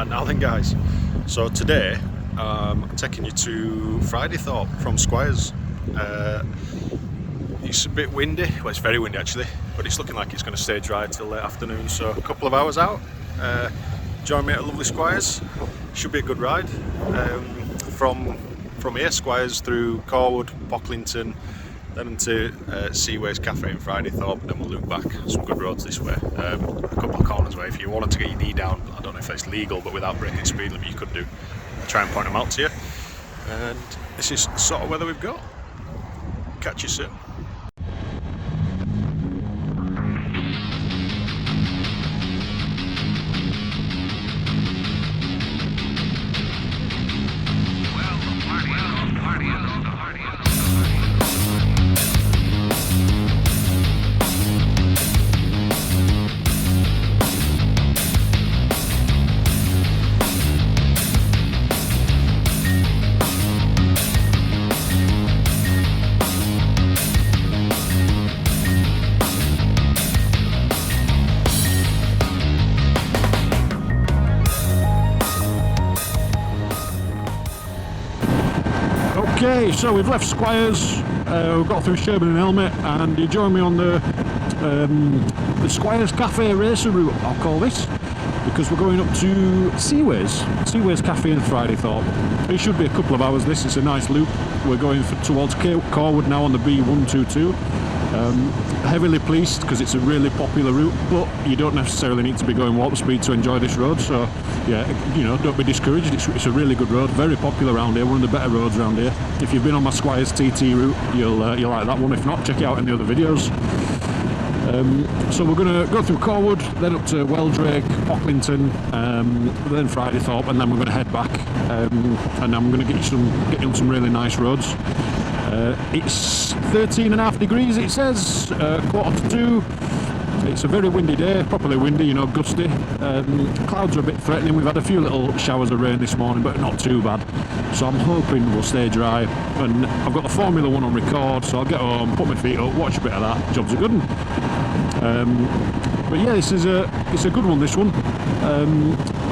Now then guys, so today I'm taking you to Fridaythorpe from Squires. It's a bit windy, well it's very windy actually, but it's looking like it's going to stay dry till late afternoon, so a couple of hours out. Join me at lovely Squires, should be a good ride. From here, Squires through Corwood, Pocklington, then into Seaway's Café in Fridaythorpe, and then we'll loop back. Some good roads this way, a couple of corners where if you wanted to get your knee down, I don't know if it's legal, but without breaking speed limit you could do. I'll try and point them out to you. And this is the sort of weather we've got. Catch you soon. Okay, so we've left Squires, we've got through Sherburn and Helmet, and you join me on the Squires Café racer route, I'll call this, because we're going up to Seaway's Café in Fridaythorpe. It should be a couple of hours this, it's a nice loop. We're going towards Corwood now on the B122. Heavily policed because it's a really popular route, but you don't necessarily need to be going warp speed to enjoy this road, so yeah, you know, don't be discouraged. It's a really good road, very popular around here, one of the better roads around here. If you've been on my Squires TT route, you'll like that one. If not, check it out in the other videos. So we're going to go through Corwood, then up to Weldrake, Pocklington, then Fridaythorpe, and then we're going to head back, and I'm going to get you on some really nice roads. It's 13.5 degrees, it says, 1:45. It's a very windy day, properly windy, you know, gusty. Clouds are a bit threatening. We've had a few little showers of rain this morning, but not too bad. So I'm hoping we'll stay dry. And I've got the Formula 1 on record, so I'll get home, put my feet up, watch a bit of that. Job's a good one. But yeah, it's a good one, this one. A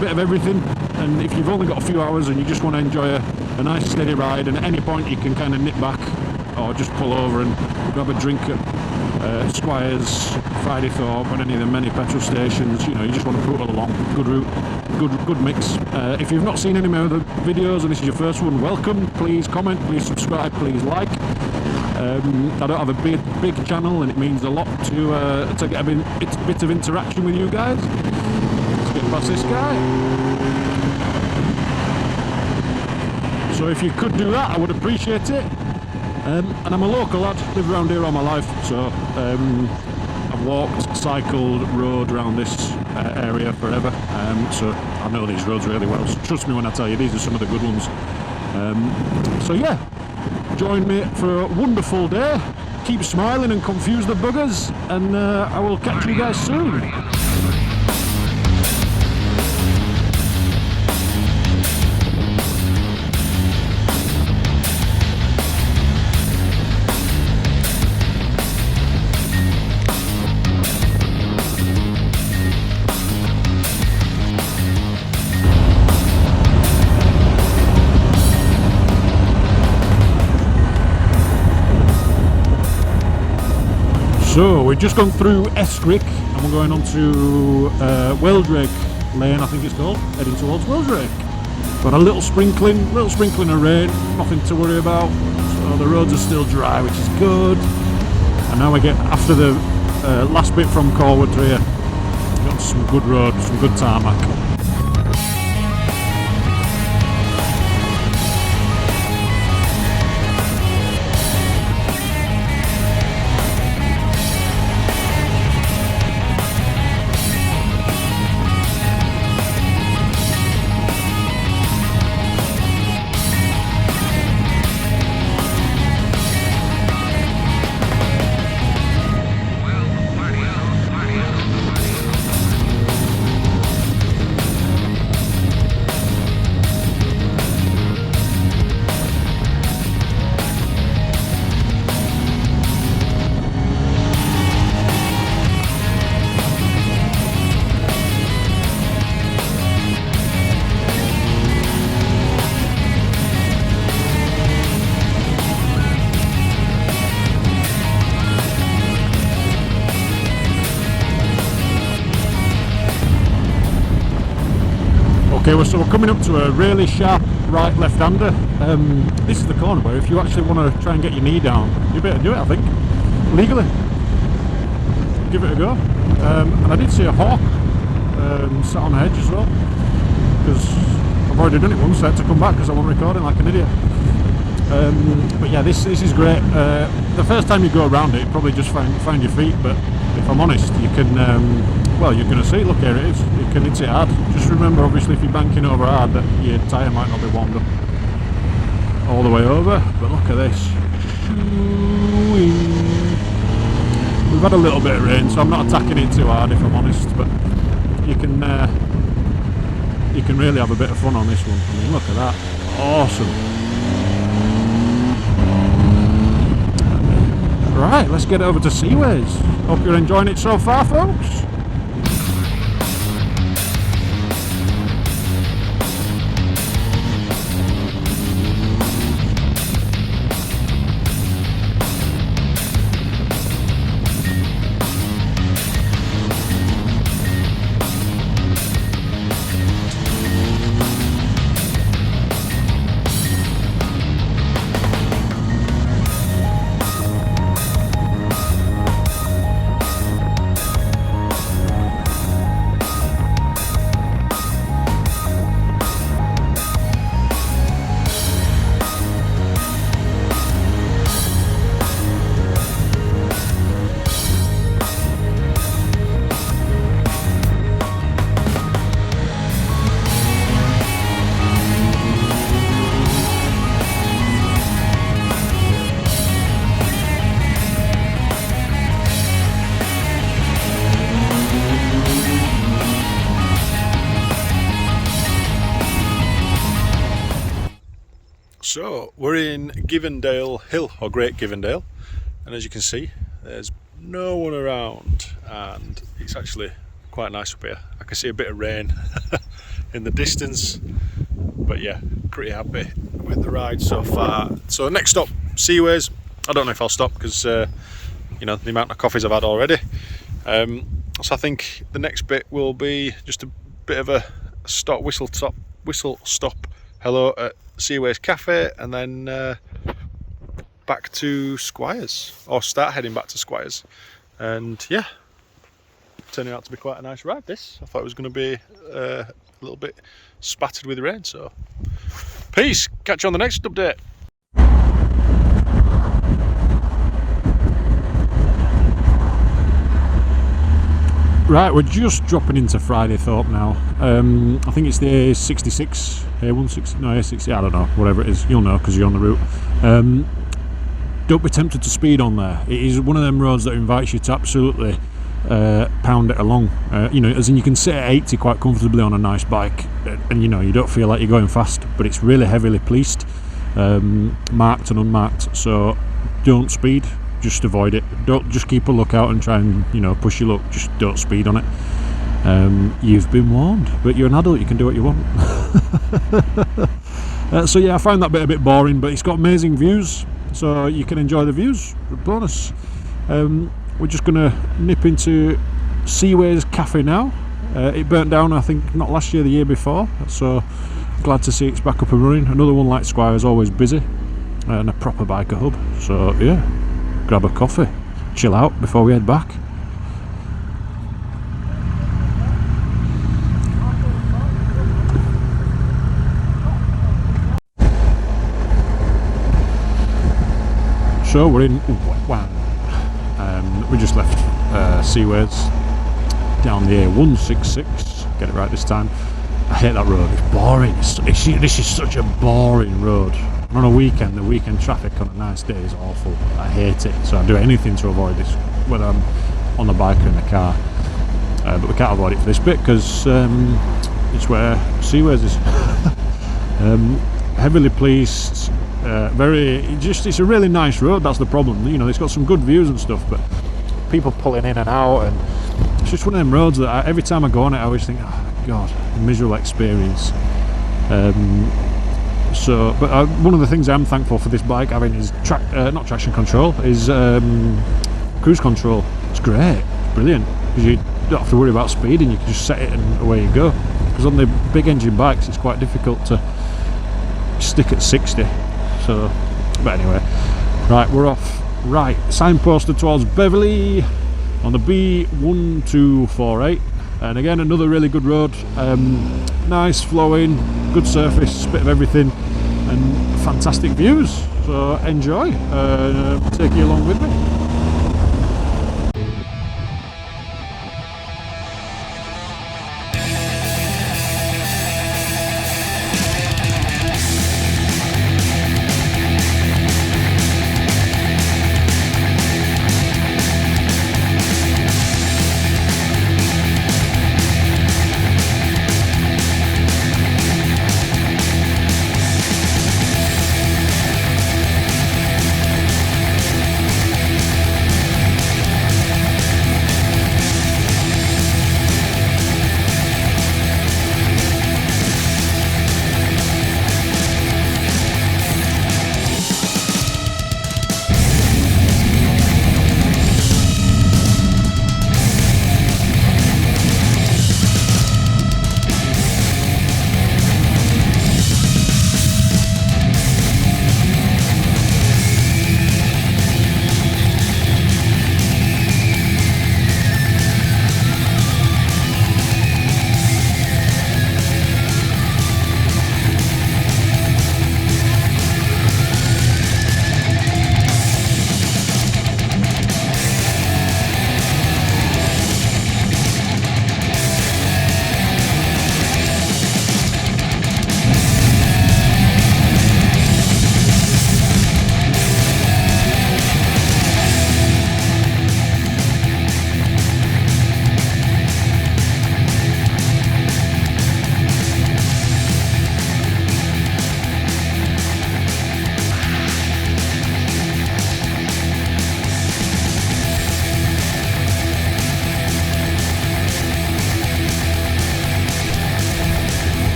bit of everything. And if you've only got a few hours and you just want to enjoy a nice steady ride, and at any point you can kind of nip back or just pull over and grab a drink at Squires, Fridaythorpe, and any of the many petrol stations, you know, you just want to put it along. Good route, good mix. If you've not seen any of my other videos and this is your first one, welcome. Please comment, please subscribe, please like. I don't have a big channel, and it means a lot to get a bit of interaction with you guys. Let's get past this guy. So if you could do that, I would appreciate it. And I'm a local lad, live around here all my life, so I've walked, cycled, rode around this area forever, so I know these roads really well. So trust me when I tell you, these are some of the good ones. So yeah, join me for a wonderful day, keep smiling and confuse the buggers, and I will catch you guys soon. So we've just gone through Escrick and we're going on to Weldrake Lane, I think it's called, heading towards Weldrake. Got a little sprinkling of rain, nothing to worry about. So the roads are still dry, which is good. And now we get after the last bit from Corwood to here. We've got some good road, some good tarmac. Okay, well, so we're coming up to a really sharp right left-hander. This is the corner where if you actually want to try and get your knee down, you better do it, I think, legally. Give it a go. And I did see a hawk sat on a hedge as well, because I've already done it once, so I had to come back because I wasn't recording like an idiot. But yeah, this is great. The first time you go around it, you probably just find your feet, but if I'm honest, you can, well, you're going to see, look, here it is, you can hit it hard. Just remember, obviously, if you're banking over hard, that your tyre might not be warmed up all the way over, but look at this. We've had a little bit of rain, so I'm not attacking it too hard, if I'm honest, but you can really have a bit of fun on this one. I mean, look at that, awesome. Right, let's get over to Seaways. Hope you're enjoying it so far, folks. So we're in Givendale Hill, or Great Givendale, and as you can see, there's no one around, and it's actually quite nice up here. I can see a bit of rain in the distance, but yeah, pretty happy with the ride so far. So next stop, Seaways. I don't know if I'll stop because you know, the amount of coffees I've had already. So I think the next bit will be just a bit of a whistle stop hello at Seaway's Café, and then back to Squires, or start heading back to Squires. And yeah, turning out to be quite a nice ride this. I thought it was going to be a little bit spattered with rain, so peace, catch you on the next update. Right, we're just dropping into Friday Thorpe now. I think it's the A66, A16, no A60, I don't know, whatever it is, you'll know because you're on the route. Don't be tempted to speed on there. It is one of them roads that invites you to absolutely pound it along. You know, as in you can sit at 80 quite comfortably on a nice bike, and you know, you don't feel like you're going fast, but it's really heavily policed, marked and unmarked, so don't speed. Just avoid it. Don't just keep a lookout and try and, you know, push your luck. Just don't speed on it. You've been warned, but you're an adult, you can do what you want. So yeah, I found that bit a bit boring, but it's got amazing views, so you can enjoy the views. Bonus. We're just gonna nip into Seaway's Café now. It burnt down, I think, not last year, the year before, so glad to see it's back up and running. Another one like Squires, always busy, and a proper biker hub. So yeah, grab a coffee, chill out before we head back. So we're in Wang. We just left Seaways down the A166. Get it right this time. I hate that road. It's boring. This is such a boring road. On a weekend, the weekend traffic on a nice day is awful. I hate it, so I do anything to avoid this, whether I'm on the bike or in the car. But we can't avoid it for this bit because it's where Seaways is. Heavily policed, it's a really nice road. That's the problem. You know, it's got some good views and stuff, but people pulling in and out, and it's just one of them roads that every time I go on it, I always think, oh god, miserable experience. One of the things I'm thankful for this bike having is not traction control, is cruise control. It's great, brilliant, because you don't have to worry about speeding. You can just set it and away you go. because on the big engine bikes it's quite difficult to stick at 60. So, but anyway, right, we're off. Right, signposted towards Beverley on the B1248, and again another really good road. Nice flowing, good surface, bit of everything, and fantastic views. So enjoy. Take you along with me.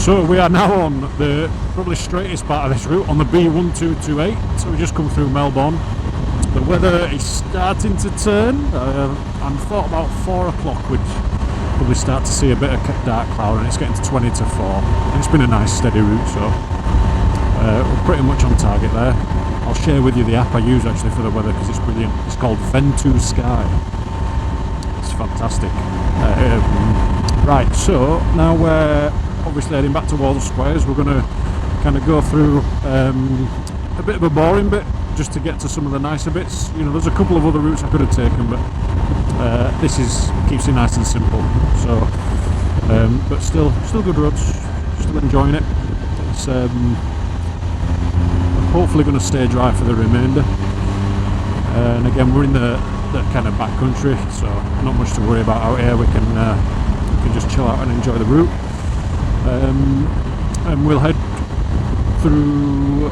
So we are now on the probably straightest part of this route, on the B1228. So we just come through Melbourne. The weather is starting to turn. I thought about 4 o'clock we'd probably start to see a bit of dark cloud, and it's getting to 20 to 4. And it's been a nice steady route, so we're pretty much on target there. I'll share with you the app I use actually for the weather, because it's brilliant. It's called Ventu Sky. It's fantastic. Right, so now we're obviously heading back towards Squires. We're going to kind of go through a bit of a boring bit just to get to some of the nicer bits. You know, there's a couple of other routes I could have taken, but this keeps it nice and simple. So, but still good roads. Still enjoying it. It's hopefully going to stay dry for the remainder. And again, we're in the kind of back country, so not much to worry about out here. We can just chill out and enjoy the route. And we'll head through,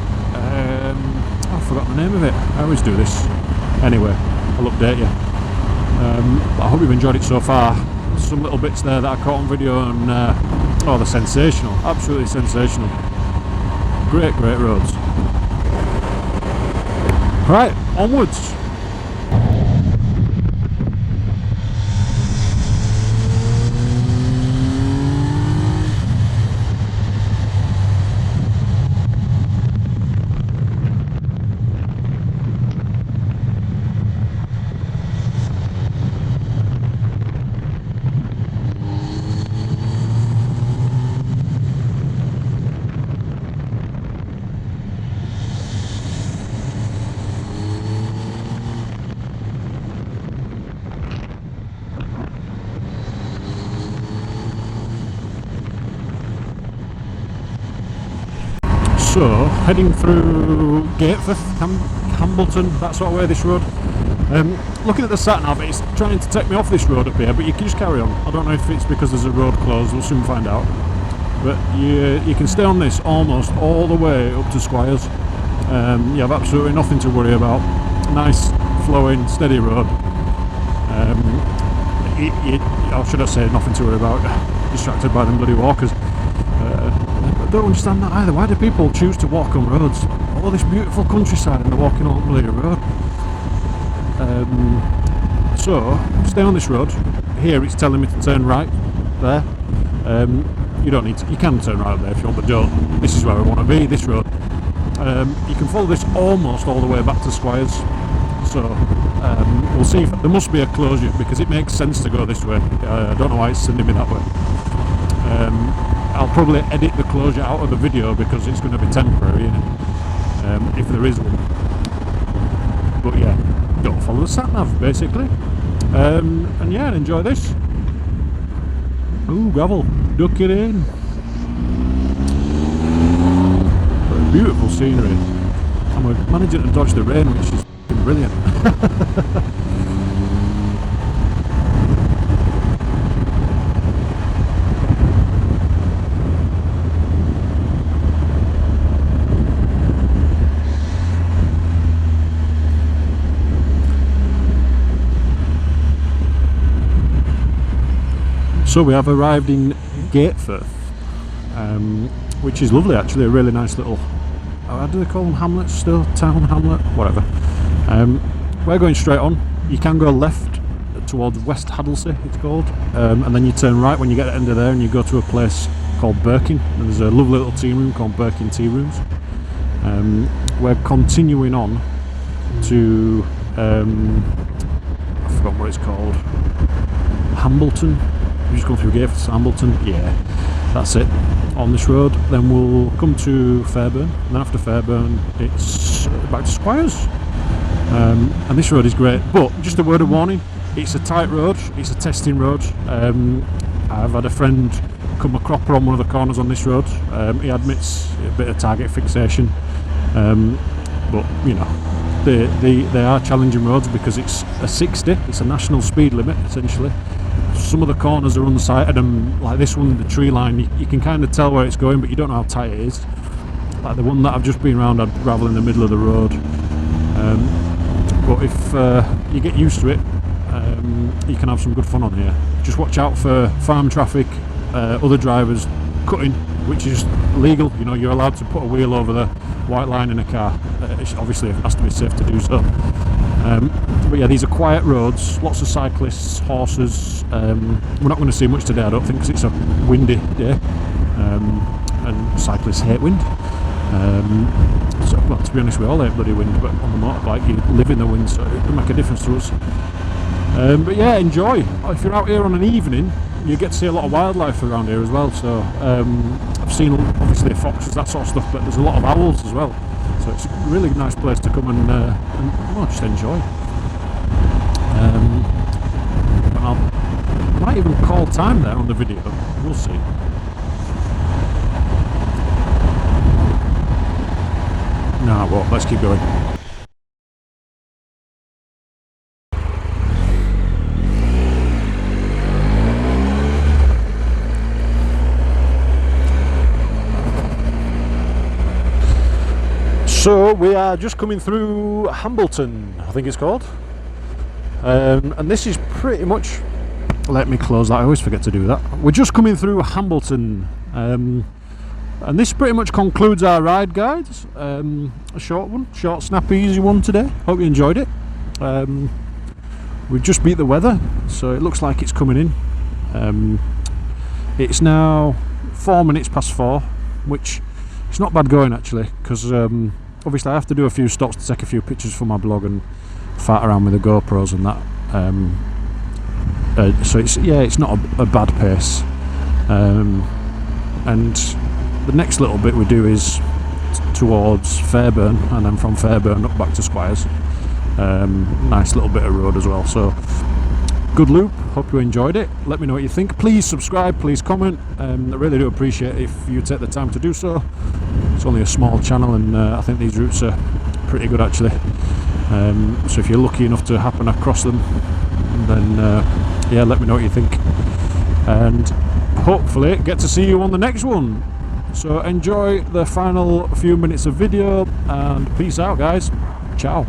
I've forgotten the name of it. I always do this. Anyway, I'll update you. I hope you've enjoyed it so far. Some little bits there that I caught on video, and oh, they're sensational. Absolutely sensational. Great roads. Right, onwards. So, heading through Gateford, Hambleton, that sort of way, this road. Looking at the sat-nav, it's trying to take me off this road up here, but you can just carry on. I don't know if it's because there's a road closed, we'll soon find out. But you can stay on this almost all the way up to Squires. You have absolutely nothing to worry about. Nice, flowing, steady road. Or should I say nothing to worry about? Distracted by them bloody walkers. I don't understand that either. Why do people choose to walk on roads all this beautiful countryside and they're walking on the road. So stay on this road. Here it's telling me to turn right there. You don't need to, you can turn right there if you want, but don't. This is where I want to be, this road. You can follow this almost all the way back to Squires. So we'll see if there must be a closure because it makes sense to go this way. I don't know why it's sending me that way. I'll probably edit the closure out of the video because it's going to be temporary, if there is one. But yeah, don't follow the sat nav basically. And yeah, enjoy this. Ooh, gravel, duck it in. Beautiful scenery. And we're managing to dodge the rain, which is brilliant. So we have arrived in Gatefirth, which is lovely actually, a really nice little, how do they call them, hamlets still? Town, hamlet, whatever. We're going straight on. You can go left towards West Haddlesey, it's called, and then you turn right when you get to the end of there and you go to a place called Birkin, and there's a lovely little tea room called Birkin Tea Rooms. We're continuing on to, I forgot what it's called, Hambleton. We're just going through Gatefirth to Hambleton, yeah, that's it, on this road. Then we'll come to Fairburn, and then after Fairburn it's back to Squires. And this road is great, but just a word of warning, it's a tight road, it's a testing road. I've had a friend come a cropper on one of the corners on this road. He admits a bit of target fixation, but you know, they are challenging roads because it's a 60, it's a national speed limit essentially. Some of the corners are unsighted, and like this one, the tree line, you can kind of tell where it's going, but you don't know how tight it is. Like the one that I've just been around had gravel in the middle of the road. But if you get used to it, you can have some good fun on here. Just watch out for farm traffic, other drivers cutting, which is legal. You know, you're allowed to put a wheel over the white line in a car. Obviously it has to be safe to do so. But yeah, these are quiet roads, lots of cyclists, horses. We're not going to see much today, I don't think, because it's a windy day, and cyclists hate wind. So, well, to be honest, we all hate bloody wind, but on the motorbike you live in the wind, so it can make a difference to us. But yeah, enjoy. If you're out here on an evening, you get to see a lot of wildlife around here as well. So I've seen obviously foxes, that sort of stuff, but there's a lot of owls as well. So it's a really nice place to come and well, just enjoy. I might even call time there on the video. We'll see. Nah, well, let's keep going. So we are just coming through Hambleton, I think it's called, and this is pretty much, let me close that, I always forget to do that. We're just coming through Hambleton, and this pretty much concludes our ride, guys. A short one, short, snappy, easy one today. Hope you enjoyed it. We've just beat the weather, so it looks like it's coming in. It's now 4 minutes past 4, which it's not bad going actually, because obviously I have to do a few stops to take a few pictures for my blog and fart around with the GoPros and that. So it's not a bad pace. And the next little bit we do is towards Fairburn, and then from Fairburn up back to Squires. Nice little bit of road as well. So good loop. Hope you enjoyed it. Let me know what you think. Please subscribe, please comment. I really do appreciate it if you take the time to do so. It's only a small channel, and I think these routes are pretty good actually. So if you're lucky enough to happen across them, then yeah, let me know what you think, and hopefully get to see you on the next one. So enjoy the final few minutes of video, and peace out, guys. Ciao.